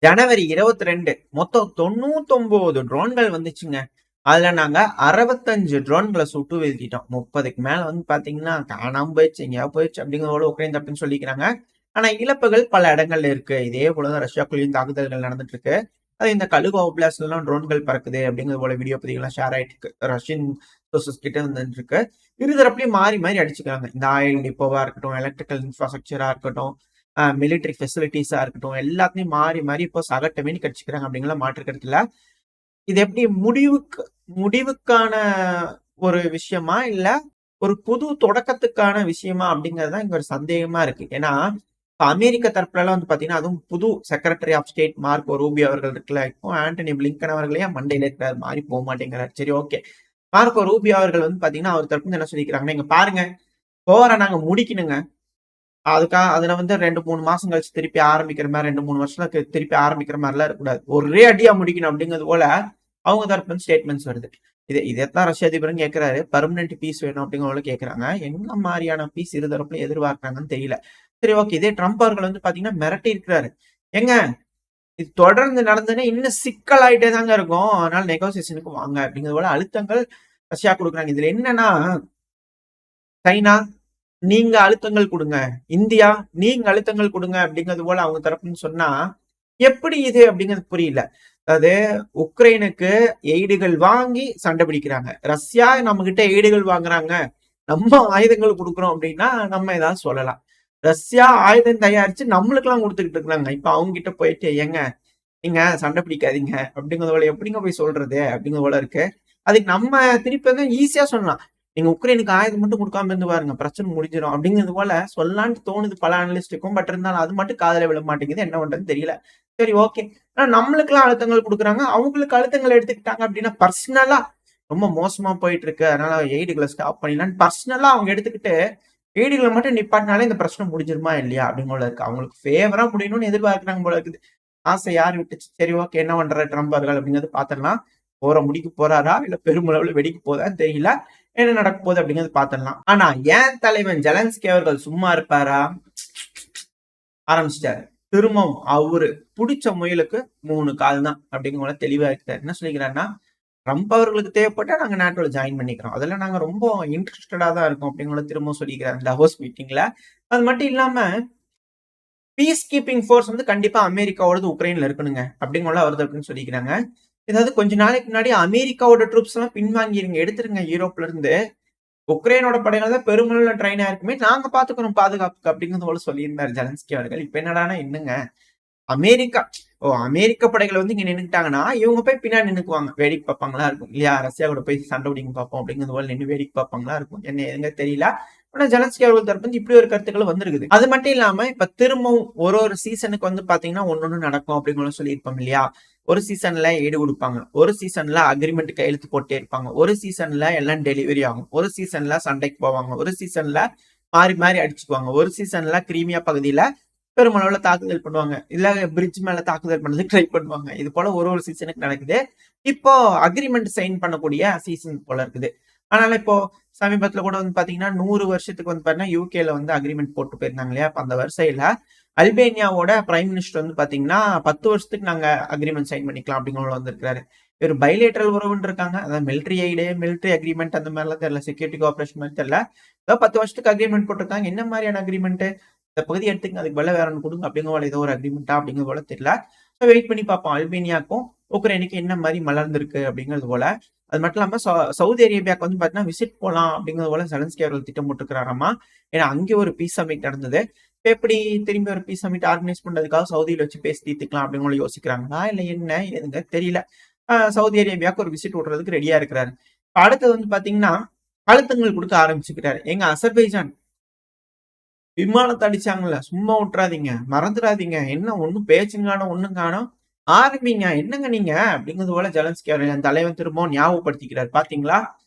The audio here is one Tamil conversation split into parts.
ஜனவரி 22 மொத்தம் 99 ட்ரோன்கள் வந்துச்சுங்க. அதுல நாங்க 65 ட்ரோன்களை சுட்டு வீழ்த்திட்டோம். 30க்கு மேல பாத்தீங்கன்னா காணாம போயிடுச்சு, எங்கேயா போயிடுச்சு அப்படிங்கிறதோட உக்ரைன் தப்புன்னு சொல்லிக்கிறாங்க. ஆனா இழப்புகள் பல இடங்கள்ல இருக்கு. இதே போலதான் ரஷ்யாக்குள்ளேயும் தாக்குதல்கள் நடந்துட்டு இருக்கு. அது இந்த கலுகா ஓப்லாஸ்ட்ல எல்லாம் ட்ரோன்கள் பறக்குது அப்படிங்கிறது போல வீடியோ பதிவுகள்லாம் ஷேர் ஆயிட்டு இருக்கு. ரஷ்யன் சோர்சஸ் கிட்ட வந்துட்டு இருக்கு. இருதரப்புலையும் மாறி மாறி அடிச்சுக்கிறாங்க. இந்த ஆயில் டிப்போவா இருக்கட்டும், எலக்ட்ரிக்கல் இன்ஃப்ராஸ்ட்ரக்சரா இருக்கட்டும், மிலிட்டரி ஃபெசிலிட்டிஸா இருக்கட்டும், எல்லாத்தையும் மாறி மாறி இப்போ சகட்டமே கடிச்சுக்கிறாங்க அப்படிங்கிற மாற்றுக்கிறது இல்ல. இது எப்படி முடிவுக்கான ஒரு விஷயமா இல்ல ஒரு புது தொடக்கத்துக்கான விஷயமா அப்படிங்கறதுதான் இங்க ஒரு சந்தேகமா இருக்கு. ஏன்னா அமெரிக்க தரப்புல எல்லாம் பாத்தீங்கன்னா, அதுவும் புது secretary of state Marco Rubio அவர்கள் இருக்குல்ல, இப்போ ஆண்டனி பிளிங்கன் அவர்களே மண்டையில இருக்கிறார், மாறி போக மாட்டேங்கிறார். சரி, ஓகே. மார்க்கோ ரூபியோ அவர்கள் பாத்தீங்கன்னா அவர் தரப்பு என்ன சொல்லிக்கிறாங்கன்னா, இங்க பாருங்க, போற நாங்க முடிக்கணுங்க. அதுக்காக அதுல 2-3 மாசம் கழிச்சு திருப்பி ஆரம்பிக்கிற மாதிரி, 2-3 வருஷத்துல திருப்பி ஆரம்பிக்கிற மாதிரி எல்லாம் இருக்கக்கூடாது. ஒரே அடியா முடிக்கணும் அப்படிங்கிறது போல அவங்க தரப்பு ஸ்டேட்மெண்ட்ஸ் வருது. இதைத்தான் ரஷ்ய அதிபரும் கேட்கிறாரு. பர்மனன்ட் பீஸ் வேணும் அப்படிங்கிறவங்கள கேட்கறாங்க. என்ன மாதிரியான பீஸ் இருதரப்புல எதிர்பார்க்கறாங்கன்னு தெரியல. சரி, ஓகே. இதே ட்ரம்ப் அவர்கள் பாத்தீங்கன்னா மிரட்டி இருக்கிறாரு. எங்க இது தொடர்ந்து நடந்ததுன்னா இன்னும் சிக்கலாயிட்டே தாங்க இருக்கும். அதனால நெகோசியேஷனுக்கு வாங்க அப்படிங்கிறது போல அழுத்தங்கள் ரஷ்யா கொடுக்குறாங்க. இதுல என்னன்னா, சைனா நீங்க அழுத்தங்கள் கொடுங்க, இந்தியா நீங்க அழுத்தங்கள் கொடுங்க அப்படிங்கிறது போல அவங்க தரப்புன்னு சொன்னா எப்படி இது அப்படிங்கிறது புரியல. அதாவது உக்ரைனுக்கு எய்டுகள் வாங்கி சண்டை பிடிக்கிறாங்க. ரஷ்யா நம்ம கிட்ட எய்டுகள் வாங்குறாங்க, நம்ம ஆயுதங்கள் கொடுக்குறோம் அப்படின்னா நம்ம ஏதாவது சொல்லலாம். ரஷ்யா ஆயுதம் தயாரிச்சு நம்மளுக்கு எல்லாம் கொடுத்துக்கிட்டு இருக்காங்க. இப்ப அவங்க கிட்ட போயிட்டு ஏங்க நீங்க சண்டை பிடிக்காதீங்க அப்படிங்கிறது போல எப்படிங்க போய் சொல்றது அப்படிங்கிறது போல இருக்கு. அதுக்கு நம்ம திருப்பி ஈஸியா சொல்லலாம். நீங்க உக்ரைனுக்கு ஆயுதம் மட்டும் கொடுக்காம இருந்து பாருங்க, பிரச்சனை முடிஞ்சிடும் அப்படிங்கிறது போல சொல்லலான்னு தோணுது பல அனலிஸ்டுக்கும். பட் இருந்தாலும் அது மட்டும் காதல விழ மாட்டேங்குது. என்ன பண்றதுன்னு தெரியல. சரி, ஓகே. ஆனா நம்மளுக்கு எல்லாம் அழுத்தங்கள் கொடுக்குறாங்க, அவங்களுக்கு அழுத்தங்கள் எடுத்துக்கிட்டாங்க அப்படின்னா பர்சனலா ரொம்ப மோசமா போயிட்டு இருக்கு, அதனால எய்டுகளை ஸ்டாப் பண்ணிடலான்னு பர்சனலா அவங்க எடுத்துக்கிட்டு எய்டுகளை மட்டும் நிப்பாட்டினாலே இந்த பிரச்சனை முடிஞ்சிருமா இல்லையா அப்படிங்க போல இருக்கு. அவங்களுக்கு ஃபேவரா முடியணும்னு எதிர்பார்க்கறாங்க போல இருக்குது. ஆசை யார் விட்டுச்சு? சரி, ஓகே. என்ன பண்ற ட்ரம்ப் அவர்கள் அப்படிங்கிறது பாத்திரலாம். போற முடிக்க போறாரா இல்ல பெருமளவுல வெடிக்க போதான்னு தெரியல. என்ன நடக்க போகுது அப்படிங்கிறது பாத்திரலாம். ஆனா ஏன் தலைவன் ஜெலன்ஸ்கி அவர்கள் சும்மா இருப்பாரா? ஆரம்பிச்சிட்டாரு. திரும்பவும் அவரு பிடிச்ச முயலுக்கு 3 கால் தான் அப்படிங்கிற தெளிவா இருக்காரு. என்ன சொல்லிக்கிறாருன்னா, ட்ரம்ப் அவர்களுக்கு தேவைப்பட்டா நாங்க நாட்டோட ஜாயின் பண்ணிக்கிறோம், அதுல நாங்க ரொம்ப இன்ட்ரெஸ்டடா தான் இருக்கோம் அப்படிங்கிற திரும்ப சொல்லிக்கிறாரு டாவோஸ் மீட்டிங்ல. அது மட்டும் இல்லாம பீஸ் கீப்பிங் ஃபோர்ஸ் கண்டிப்பா அமெரிக்காவோடது உக்ரைன்ல இருக்கணுங்க அப்படிங்கிற அவர் தரப்புன்னு சொல்லிக்கிறாங்க. ஏதாவது கொஞ்ச நாளைக்கு முன்னாடி அமெரிக்காவோட ட்ரூப்ஸ் எல்லாம் பின்வாங்கிருங்க, எடுத்துருங்க யூரோப்ல இருந்து, உக்ரைனோட படையில தான் பெருமளவுல ட்ரெயின் ஆயிருக்குமே, நாங்க பாத்துக்கிறோம் பாதுகாப்புக்கு அப்படிங்கிறது போல சொல்லியிருந்தாரு ஜெலன்ஸ்கி அவர்கள். இப்ப என்னடானா என்னங்க, அமெரிக்கா அமெரிக்க படைகள் இங்க நின்னுட்டாங்கன்னா இவங்க போய் பின்னாடி நின்னுக்குவாங்க, வேடிக்கை பார்ப்பாங்களா இருக்கும் இல்லையா? ரஷ்யா கூட போய் சண்டை பிடிங்க பார்ப்போம் அப்படிங்கிறது போல நின்று வேடிக்கை பார்ப்பாங்களா இருக்கும். என்ன எங்க தெரியல. ஆனா ஜெலன்ஸ்கி அவர்கள் தரப்பு இப்படி ஒரு கருத்துக்கள் வந்திருக்குது. அது மட்டும் இல்லாம இப்ப திரும்பவும் ஒரு சீசனுக்கு பாத்தீங்கன்னா ஒன்னொன்னு நடக்கும் அப்படிங்கிற சொல்லியிருப்போம் இல்லையா? ஒரு சீசன்ல ஈடு கொடுப்பாங்க, ஒரு சீசன்ல அக்ரிமெண்ட் கையெழுத்து போட்டே இருப்பாங்க, ஒரு சீசன்ல எல்லாம் டெலிவரி ஆகும், ஒரு சீசன்ல சண்டைக்கு போவாங்க, ஒரு சீசன்ல மாறி மாறி அடிச்சுக்குவாங்க, ஒரு சீசன்ல கிரீமியா பகுதியில பெருமளவுல தாக்குதல் பண்ணுவாங்க, இல்ல பிரிட்ஜ் மேல தாக்குதல் பண்ணது ட்ரை பண்ணுவாங்க. இது போல ஒரு சீசனுக்கு நடக்குது. இப்போ அக்ரிமெண்ட் சைன் பண்ணக்கூடிய சீசன் போல இருக்குது. அதனால இப்போ சமீபத்துல கூட பாத்தீங்கன்னா 100 வருஷத்துக்கு பாத்தீங்கன்னா யூகேல அக்ரிமெண்ட் போட்டு போயிருந்தாங்க இல்லையா? அந்த வரிசையில அல்பேனியாவோட பிரைம் மினிஸ்டர் பாத்தீங்கன்னா 10 வருஷத்துக்கு நாங்க அக்ரிமெண்ட் சைன் பண்ணிக்கலாம் அப்படிங்கிற வந்திருக்காரு. ஒரு பைலேட்டரல் உறவுன்னு இருக்காங்க, அதாவது மிலிட்டரி எய்டு, மிலிட்டரி அக்ரிமெண்ட் அந்த மாதிரிலாம் தெரியல, செக்யூரிட்டி கோஆபரேஷன் மாதிரி தெரியல. ஏதோ 10 வருஷத்துக்கு அக்ரிமெண்ட் போட்டிருக்காங்க. என்ன மாதிரியான அக்ரிமெண்ட்? இந்த பகுதி எடுத்துங்க, அதுக்கு பதிலா வேற ஒன்று கொடுங்க அப்படிங்கிற போல ஏதோ ஒரு அக்ரிமெண்டா அப்படிங்கிற போல தெரியல. ஸோ வெயிட் பண்ணி பார்ப்போம் அல்பேனியாக்கும் உக்ரைனுக்கு என்ன மாதிரி மலர்ந்திருக்கு அப்படிங்கிறது போல. அது மட்டும் இல்லாம சவுதி அரேபியாவுக்கு பாத்தீங்கன்னா விசிட் போலாம் அப்படிங்கிறது போல ஜெலன்ஸ்கி அவர்கள் திட்டம் போட்டுக்கிறாராமா. ஏன்னா அங்கே ஒரு பீஸ் சமிட் நடந்தது. எப்படி திரும்பி ஒரு பீஸ் சமிட் ஆர்கனைஸ் பண்றதுக்காக சவுதியில வச்சு பேசி தீர்த்துக்கலாம் அப்படிங்கிற யோசிக்கிறாங்களா இல்ல என்ன எதுங்க தெரியல. சவுதி அரேபியாவுக்கு ஒரு விசிட் விடுறதுக்கு ரெடியா இருக்கிறாரு. அடுத்தது பாத்தீங்கன்னா அழுத்தங்கள் கொடுக்க ஆரம்பிச்சுக்கிறாரு. எங்க அசர்பைஜான் விமானத்தை அடிச்சாங்கல்ல, சும்மா விட்டுறாதீங்க, மறந்துடாதீங்க, என்ன ஒண்ணும் பேச்சும் காணோம், ஒண்ணும் காணோம், ஆரம்பிங்க என்னங்க நீங்க அப்படிங்கிறது போல ஜெலன்ஸ்கி அவர்கள் தலைவன் திரும்பவும் ஞாபகப்படுத்திக்கிறார். பாத்தீங்களா,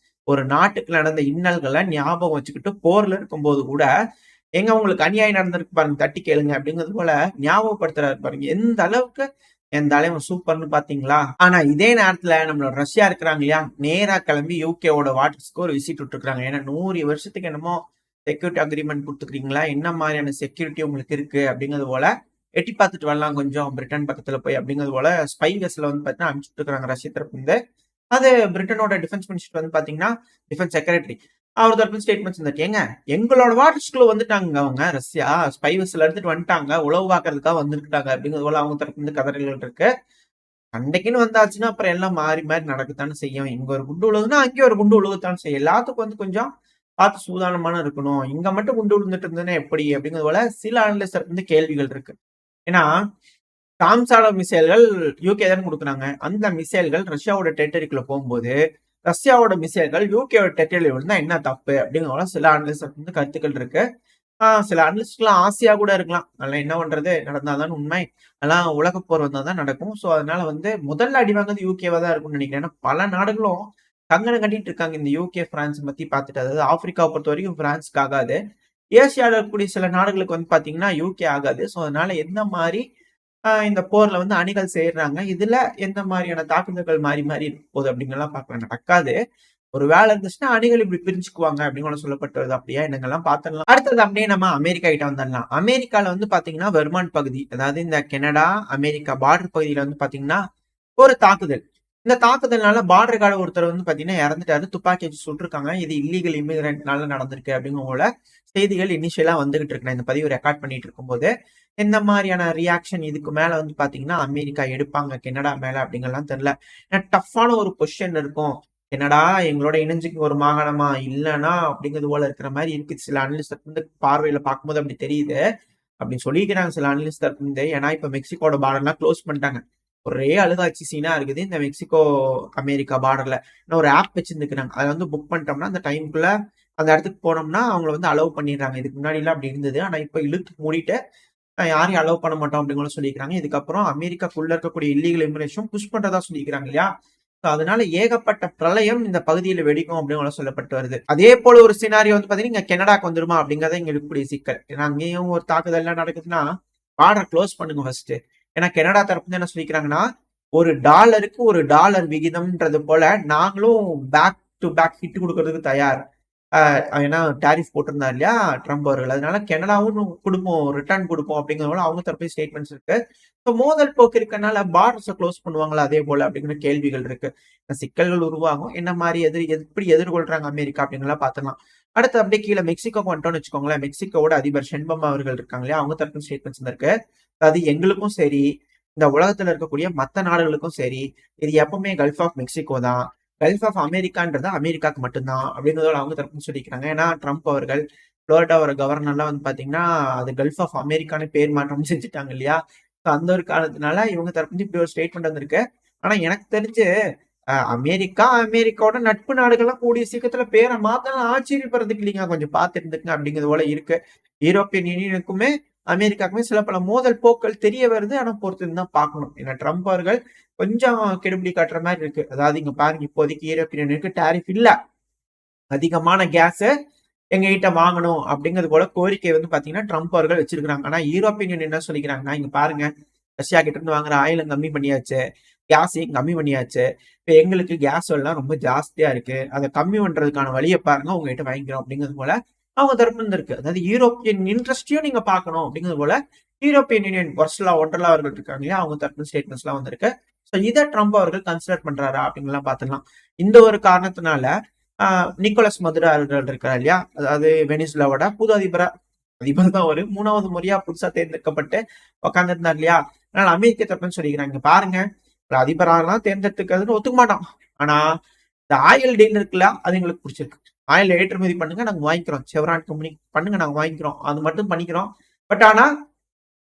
ஒரு நாட்டுக்கு நடந்த இன்னல்களை ஞாபகம் வச்சுக்கிட்டு போர்ல இருக்கும்போது கூட எங்க உங்களுக்கு அநியாயம் நடந்திருக்கு பாருங்க, தட்டி கேளுங்க அப்படிங்கிறது போல ஞாபகப்படுத்துறாரு பாருங்க. எந்த அளவுக்கு என் தலைவன் சூப்பர்னு பாத்தீங்களா? ஆனா இதே நேரத்துல நம்மளோட ரஷ்யா இருக்கிறாங்க இல்லையா, நேரா கிளம்பி யூகேவோட வாட்டர்ஸ்க்கு ஒரு விசிட் விட்டுருக்காங்க. ஏன்னா 100 வருஷத்துக்கு என்னமோ செக்யூரிட்டி அக்ரிமெண்ட் கொடுத்துக்கிறீங்களா, என்ன மாதிரியான செக்யூரிட்டி உங்களுக்கு இருக்கு அப்படிங்கிறது போல எட்டி பார்த்துட்டு வரலாம் கொஞ்சம் பிரிட்டன் பக்கத்துல போய் அப்படிங்கிறது போல ஸ்பை வெஸ்ல வந்து பாத்தீங்கன்னா அனுப்பிச்சுட்டு இருக்காங்க ரஷ்ய தரப்பு இருந்து. அது பிரிட்டனோட டிஃபென்ஸ் மினிஸ்டர் வந்து பாத்தீங்கன்னா டிஃபென்ஸ் செக்ரட்டரி அவர் தரப்பு ஸ்டேட்மெண்ட்ஸ் இருந்துட்டு, ஏங்க எங்களோட வாட்டர்ஸ்குள்ள வந்துட்டாங்க அவங்க ரஷ்யா ஸ்பை வெஸ்ல எடுத்துட்டு வந்துட்டாங்க, உளவு பார்க்கறதுக்காக வந்துருக்காங்க அப்படிங்கிறது போல அவங்க தரப்பு இருந்து கதறல்கள் இருக்கு. சண்டைக்குன்னு வந்தாச்சுன்னா அப்புறம் எல்லாம் மாறி மாறி நடக்கத்தானே செய்யும். இங்க ஒரு குண்டு விழுகுதுன்னா அங்கேயும் ஒரு குண்டு விழுகத்தான் செய்யும். எல்லாத்துக்கும் வந்து கொஞ்சம் பார்த்து சூதானமான இருக்கணும். இங்க மட்டும் குண்டு விழுந்துட்டு இருந்ததுன்னா எப்படி அப்படிங்கிறது போல சில அனலிஸ்ட் வந்து கேள்விகள் இருக்கு. ஏன்னா டாம்சால மிசைல்கள் யூகே தான் கொடுக்குறாங்க. அந்த மிசைல்கள் ரஷ்யாவோட டெரிட்டரிக்குள்ள போகும்போது ரஷ்யாவோட மிசைல்கள் யூகேவோட டெரிட்டரியில் விழுந்தா என்ன தப்பு அப்படிங்கிற சில அனலிஸ்ட் வந்து கருத்துக்கள் இருக்கு. சில அனலிஸ்ட்லாம் ஆசையா கூட இருக்கலாம். அதெல்லாம் என்ன பண்றது, நடந்தாதான் உண்மை. அதெல்லாம் உலக போர் வந்தாதான் நடக்கும். ஸோ அதனால வந்து முதல்ல அடி வாங்குறது யூகேவா தான் இருக்கும்னு நினைக்கிறேன். ஏன்னா பல நாடுகளும் கங்கணம் கட்டிட்டு இருக்காங்க இந்த யூகே பிரான்ஸ் பத்தி பார்த்துட்டு. அதாவது ஆப்பிரிக்காவை பொறுத்த வரைக்கும் பிரான்ஸ்க்கு ஆகாது. ஏசியாவில் இருக்கக்கூடிய சில நாடுகளுக்கு வந்து பாத்தீங்கன்னா யூகே ஆகாது. ஸோ அதனால எந்த மாதிரி இந்த போர்ல வந்து அணிகள் செய்யறாங்க, இதுல எந்த மாதிரியான தாக்குதல்கள் மாறி மாறி இருக்க போகுது அப்படிங்கலாம் பார்க்கலாம். நடக்காது. ஒரு வேலை இருந்துச்சுன்னா அணிகள் இப்படி பிரிஞ்சுக்குவாங்க அப்படின்னு சொல்லப்பட்டு வருது. அப்படியே என்னங்கெல்லாம் பார்த்துடலாம். அடுத்தது அப்படியே நம்ம அமெரிக்கா கிட்ட வந்துடலாம். அமெரிக்கால வந்து பாத்தீங்கன்னா வெர்மாண்ட் பகுதி, அதாவது இந்த கனடா அமெரிக்கா பார்டர் பகுதியில வந்து பாத்தீங்கன்னா ஒரு தாக்குதல். இந்த தாக்குதல்னால பார்டர் கார்டு ஒருத்தர் வந்து பாத்தீங்கன்னா இறந்துட்டாரு. துப்பாக்கி வச்சு சுட்டிருக்காங்க. இது இல்லீகல் இமிகிரண்ட்னால நடந்திருக்கு அப்படிங்கிற போல செய்திகள் இனிஷியலா வந்துகிட்டு இருக்கு. நான் இந்த பதிவு ரெக்கார்ட் பண்ணிட்டு இருக்கும்போது எந்த மாதிரியான ரியாக்ஷன் இதுக்கு மேல வந்து பாத்தீங்கன்னா அமெரிக்கா எடுப்பாங்க கனடா மேல அப்படிங்கலாம் தெரியல. டஃப்பான ஒரு பொசிஷன் இருக்கும். என்னடா எங்களோட இணைஞ்சுக்கு ஒரு மாகாணமா இல்லைன்னா அப்படிங்கிறது போல இருக்கிற மாதிரி இருக்கு. சில அனலிஸ்ட் வந்து பார்வையில பார்க்கும்போது அப்படி தெரியுது அப்படின்னு சொல்லிக்கிறாங்க சில அனலிஸ்ட் இருந்து. ஏன்னா இப்ப மெக்சிகோட பார்டர்லாம் க்ளோஸ் பண்ணிட்டாங்க. ஒரே அழுகாட்சி சீனா இருக்குது இந்த மெக்சிகோ அமெரிக்கா பார்டர்ல. ஒரு ஆப் வச்சிருந்துக்கிறாங்க. அதை வந்து புக் பண்ணிட்டோம்னா அந்த டைமுக்குள்ள அந்த இடத்துக்கு போனோம்னா அவங்களை வந்து அலோவ் பண்ணிடுறாங்க. இதுக்கு முன்னாடி எல்லாம் அப்படி இருந்தது. ஆனா இப்ப இழுத்து மூடிட்டு யாரையும் அலோவ் பண்ண மாட்டோம் அப்படின்னு சொல்லிக்கிறாங்க. இதுக்கப்புறம் அமெரிக்காக்குள்ள இருக்கக்கூடிய இல்லீகல் இமிகிரேஷன் புஷ் பண்றதா சொல்லிக்கிறாங்க இல்லையா. அதனால ஏகப்பட்ட பிரளயம் இந்த பகுதியில வெடிக்கும் அப்படின்னு சொல்லப்பட்டு வருது. அதே போல ஒரு சினாரியோ வந்து பாத்தீங்கன்னா இங்க கனடாக்கு வந்துருமா அப்படிங்கறத இங்க இருக்கக்கூடிய சிக்கல். ஏன்னா அங்கேயும் ஒரு தாக்குதல் எல்லாம் நடக்குதுன்னா பார்டர் க்ளோஸ் பண்ணுங்க ஃபர்ஸ்ட். ஏன்னா கனடா தரப்பு என்ன சொல்லிக்கிறாங்கன்னா $1 ஒரு டாலர் விகிதம்ன்றது போல நாங்களும் பேக் டு பேக் ஹிட் கொடுக்கறதுக்கு தயார். ஏன்னா டாரிஃப் போட்டிருந்தார் இல்லையா ட்ரம்ப் அவர்கள். அதனால கனடாவும் கொடுப்போம், ரிட்டர்ன் கொடுப்போம் அப்படிங்கிறவங்க அவங்க தரப்பு ஸ்டேட்மெண்ட்ஸ் இருக்கு. ஸோ மோதல் போக்கு இருக்கனால பார்டர்ஸை க்ளோஸ் பண்ணுவாங்களா அதே போல அப்படிங்கிற கேள்விகள் இருக்கு. சிக்கல்கள் உருவாகும். என்ன மாதிரி எப்படி எதிர்கொள்றாங்க அமெரிக்கா அப்படிங்கலாம் பார்த்துக்கலாம். அடுத்து அப்படியே கீழே மெக்சிகோக்கு வந்துட்டோம்னு வச்சுக்கோங்களேன். மெக்சிகோட அதிபர் ஷென்பம் அவர்கள் இருக்காங்க இல்லையா, அவங்க தரப்பு ஸ்டேட்மெண்ட்ஸ் இருக்கு. அது எங்களுக்கும் சரி இந்த உலகத்துல இருக்கக்கூடிய மற்ற நாடுகளுக்கும் சரி இது எப்பவுமே கல்ஃப் ஆஃப் மெக்சிகோ தான். கல்ஃப் ஆஃப் அமெரிக்கான்றது அமெரிக்காவுக்கு மட்டும்தான் அப்படின்றதோட அவங்க தரப்புன்னு சொல்லிக்கிறாங்க. ஏன்னா ட்ரம்ப் அவர்கள் புளோரிடாவோட கவர்னர்லாம் வந்து பாத்தீங்கன்னா அது கல்ஃப் ஆஃப் அமெரிக்கான்னு பேர் மாற்றம் செஞ்சுட்டாங்க இல்லையா. அந்த ஒரு காரணத்தினால இவங்க தரப்பு இப்படி ஒரு ஸ்டேட்மெண்ட் வந்திருக்கு. ஆனா எனக்கு தெரிஞ்சு அமெரிக்காவோட நட்பு நாடுகள்லாம் கூடிய சீக்கிரத்துல பேரை மாத்தலாம் ஆச்சரியப்படுறதுக்கு இல்லைங்க, கொஞ்சம் பார்த்து இருந்துக்குங்க அப்படிங்கிறது போல இருக்கு. யூரோப்பியன் யூனியனுக்குமே அமெரிக்காவுக்குமே சில பல மோதல் போக்கள் தெரிய வருது. ஆனா பொறுத்து தான் பார்க்கணும். ஏன்னா ட்ரம்ப் அவர்கள் கொஞ்சம் கெடுபிடி காட்டுற மாதிரி இருக்கு. அதாவது இங்க பாருங்க, இப்போதைக்கு யூரோப்பியன் யூனியனுக்கு டாரிஃப் இல்ல, அதிகமான கேஸ் எங்க கிட்ட வாங்கணும் அப்படிங்கிறது போல கோரிக்கை வந்து பாத்தீங்கன்னா ட்ரம்ப் அவர்கள் வச்சிருக்காங்க. ஆனா யூரோப்பியன் யூனியன் என்ன சொல்லிக்கிறாங்கன்னா இங்க பாருங்க, ரஷ்யா கிட்ட இருந்து வாங்குற ஆயிலும் கம்மி பண்ணியாச்சு, கேஸையும் கம்மி பண்ணியாச்சு. இப்ப எங்களுக்கு கேஸ் எல்லாம் ரொம்ப ஜாஸ்தியா இருக்கு, அதை கம்மி பண்றதுக்கான வழியை பாருங்க, உங்ககிட்ட வாங்கிக்கிறோம் அப்படிங்கிறது போல அவங்க தரப்பு இருக்கு. அதாவது யூரோப்பியன் இன்ட்ரெஸ்டையும் நீங்க பாக்கணும் அப்படிங்கிறது போல யூரோப்பியன் யூனியன் வர்ஸ்லா ஒன்றலா அவர்கள் இருக்காங்க இல்லையா, அவங்க தரப்பு ஸ்டேட்மெண்ட்ஸ் எல்லாம் வந்திருக்கு. ஸோ இதை ட்ரம்ப் அவர்கள் கன்சிடர் பண்றாரா அப்படிங்கலாம் பாத்துக்கலாம். இந்த ஒரு காரணத்தினால நிக்கோலஸ் மதுரோ அவர்கள் இருக்கிறார் இல்லையா, அதாவது வெனிசுலாவோட புது அதிபர் தான் ஒரு 3வது முறையா புதுசா தேர்ந்தெடுக்கப்பட்டு உட்காந்துருந்தார் இல்லையா. அதனால அமெரிக்க தரப்புன்னு சொல்லிக்கிறாங்க, பாருங்க அதிபராலாம் தேர்ந்தெடுக்கிறதுன்னு ஒத்துக்க மாட்டோம். ஆனா இந்த ஆயில் டீல் இருக்குல்ல, அது எங்களுக்கு பிடிச்சிருக்கு. ஆயில் ஏற்றுமதி பண்ணுங்க, நாங்க வாங்கிக்கிறோம். செவரான் கம்பெனி பண்ணுங்க, நாங்க வாங்கிக்கிறோம், அது மட்டும் பண்ணிக்கிறோம். பட் ஆனா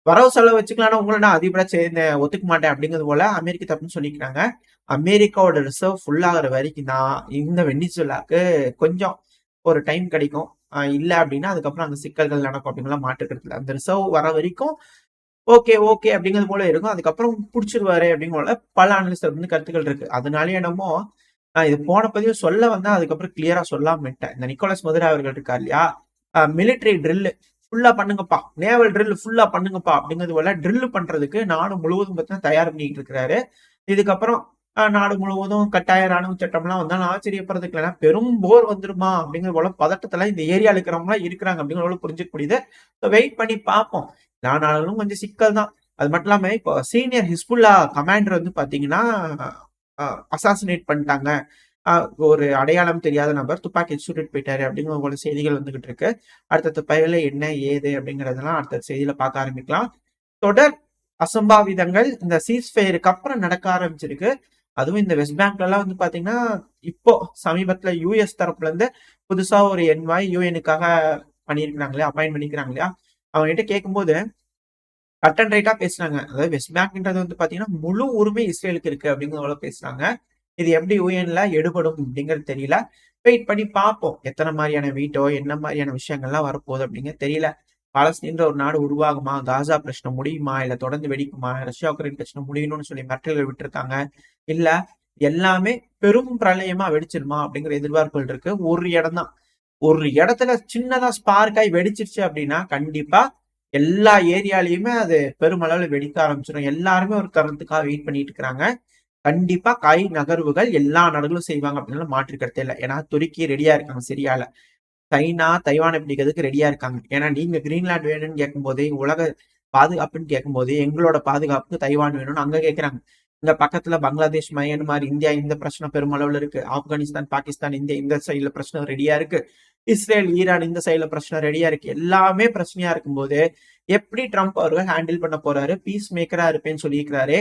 வரவு செலவு வச்சுக்கலாம், உங்களை நான் அதிபரா சேர்ந்து ஒத்துக்க மாட்டேன் அப்படிங்கிறது போல அமெரிக்க தரப்புன்னு சொல்லிக்கிறாங்க. அமெரிக்காவோட ரிசர்வ் ஃபுல் ஆகிற வரைக்கும் தான் இந்த வெனிசுலாக்கு கொஞ்சம் ஒரு டைம் கிடைக்கும். இல்ல அப்படின்னா அதுக்கப்புறம் அங்க சிக்கல்கள் நடக்கும் அப்படிங்கலாம் மாற்றுக்கிறதுல. அந்த ரிசர்வ் வர வரைக்கும் ஓகே ஓகே அப்படிங்கிறது போல இருக்கும். அதுக்கப்புறம் பிடிச்சிருவாரு அப்படிங்கிற பல அனலிஸ்ட் வந்து கருத்துக்கள் இருக்கு. அதனாலே என்னமோ இது போன பதிவு சொல்ல வந்தா அதுக்கப்புறம் கிளியரா சொல்லாம விட்டேன். இந்த நிக்கோலஸ் மதுரா அவர்கள் இருக்கா இல்லையா, மிலிட்டரி ட்ரில் ஃபுல்லா பண்ணுங்கப்பா, நேவல் ட்ரில் ஃபுல்லா பண்ணுங்கப்பா அப்படிங்கிறது போல ட்ரில் பண்றதுக்கு நாடு முழுவதும் பார்த்தீங்கன்னா தயார் பண்ணிட்டு இருக்கிறாரு. இதுக்கப்புறம் நாடு முழுவதும் கட்டாய ராணுவ சட்டம்லாம் வந்தாலும் ஆச்சரியப்படுறதுக்கு இல்லைன்னா பெரும் போர் வந்துருமா அப்படிங்கிற போல பதட்டத்துல இந்த ஏரியால இருக்கிறவங்க இருக்கிறாங்க அப்படிங்கிற போல புரிஞ்சுக்க முடியுது. வெயிட் பண்ணி பார்ப்போம். நானாலும் கொஞ்சம் சிக்கல் தான். அது மட்டும் இல்லாம இப்போ சீனியர் ஹிஸ்புல்லா கமாண்டர் வந்து பாத்தீங்கன்னா அசாசினேட் பண்ணிட்டாங்க. ஒரு அடையாளம் தெரியாத நபர் துப்பாக்கி வச்சு சுட்டுட்டு போயிட்டாரு அப்படிங்கிற போல செய்திகள் வந்துகிட்டு இருக்கு. அடுத்தடுத்த பயில என்ன ஏது அப்படிங்கறதெல்லாம் அடுத்த செய்தியில பார்க்க ஆரம்பிக்கலாம். தொடர் அசம்பாவிதங்கள் இந்த சீஸ்ஃபயருக்கு அப்புறம் நடக்க ஆரம்பிச்சிருக்கு. அதுவும் இந்த வெஸ்ட் பேங்க்ல எல்லாம் வந்து பாத்தீங்கன்னா இப்போ சமீபத்துல யூஎஸ் தரப்புல இருந்து புதுசா ஒரு என்வாய் யூஎனுக்காக பண்ணியிருக்கிறாங்களே அப்பாயின் பண்ணிக்கிறாங்க இல்லையா, அவங்க கிட்ட கேட்கும்போது கட் அண்ட் ரைட்டா பேசுறாங்க. அதாவது வெஸ்ட் பேங்க்ன்றது வந்து பாத்தீங்கன்னா முழு உரிமை இஸ்ரேலுக்கு இருக்கு அப்படிங்கிறத பேசுறாங்க. இது எப்படி யூஎன்ல எடுபடும் அப்படிங்கிறது தெரியல. வெயிட் பண்ணி பார்ப்போம். எத்தனை மாதிரியான வீட்டோ என்ன மாதிரியான விஷயங்கள்லாம் வரப்போகுது அப்படிங்கிறது தெரியல. பாலஸ்தீன்ற ஒரு நாடு உருவாகுமா, காசா பிரச்சனை முடியுமா, இல்ல தொடர்ந்து வெடிக்குமா, ரஷ்யா உக்ரைன் பிரச்சனை முடியணும்னு சொல்லி மிரட்டல்கள் விட்டுருக்காங்க, இல்ல எல்லாமே பெரும் பிரளயமா வெடிச்சிருமா அப்படிங்கிற எதிர்பார்ப்புகள் இருக்கு. ஒரு இடம் தான், ஒரு இடத்துல சின்னதா ஸ்பார்க் ஆகி வெடிச்சிருச்சு அப்படின்னா கண்டிப்பா எல்லா ஏரியாலையுமே அது பெருமளவுல வெடிக்க ஆரம்பிச்சிடும். எல்லாருமே ஒரு தருணத்துக்காக வெயிட் பண்ணிட்டு இருக்கிறாங்க. கண்டிப்பா கை நகர்வுகள் எல்லா நாடுகளும் செய்வாங்க அப்படின்னு மாற்று கருத்தே இல்லை. ஏன்னா துருக்கி ரெடியா இருக்காங்க சிரியால, சைனா தைவானை பிடிக்கிறதுக்கு ரெடியா இருக்காங்க. ஏன்னா நீங்க கிரீன்லாந்து வேணும்னு கேட்கும் போதே, உலக பாதுகாப்புன்னு கேட்கும் போது எங்களோட பாதுகாப்புக்கு தைவான் வேணும்னு அங்க கேட்கறாங்க. இங்க பக்கத்துல பங்களாதேஷ், மயன்மார், இந்தியா இந்த பிரச்சனை பெருமளவுல இருக்கு. ஆப்கானிஸ்தான், பாகிஸ்தான், இந்தியா இந்த சைடுல பிரச்சனை ரெடியா இருக்கு. இஸ்ரேல், ஈரான் இந்த சைடுல பிரச்சனை ரெடியா இருக்கு. எல்லாமே பிரச்சனையா இருக்கும்போது எப்படி ட்ரம்ப் அவர்கள் ஹேண்டில் பண்ண போறாரு? பீஸ் மேக்கரா இருப்பேன்னு சொல்லியிருக்கிறாரு.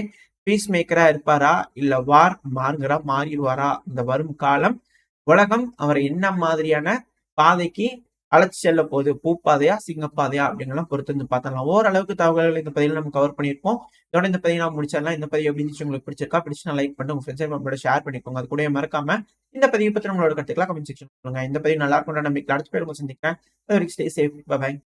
பீஸ் மேக்கரா இருப்பாரா, இல்ல வார் மாறுகிறா மாறிடுவாரா? இந்த வரும் காலம் உலகம் அவரை என்ன மாதிரியான பாதைக்கு அழைச்சு செல்ல போகுது, பூப்பாதையா சிங்கப்பாதையா அப்படிங்கலாம் பொறுத்து வந்து பார்த்தலாம். ஓரளவுக்கு தகவல்கள் இந்த பதிவில் நம்ம கவர் பண்ணியிருப்போம். இதோட இந்த பதிவு நான் முடிச்சிடலாம். இந்த பதிவு எப்படி இருந்துச்சு, உங்களுக்கு பிடிச்சிருக்கா? பிடிச்சு லைக் பண்ணிட்டு உங்க ஃப்ரெண்ட்ஸ் நம்மளோட ஷேர் பண்ணிக்கோங்க. அது கூட மறக்காம இந்த பதிவு பத்தி நம்மளோட கருத்துக்களை கமெண்ட் செக்ஷன் சொல்லுங்க. இந்த பதிவு நல்லா இருக்கும் நம்பிக்கை அடுத்த பேர் சந்திக்கிறேன். Stay safe. பை.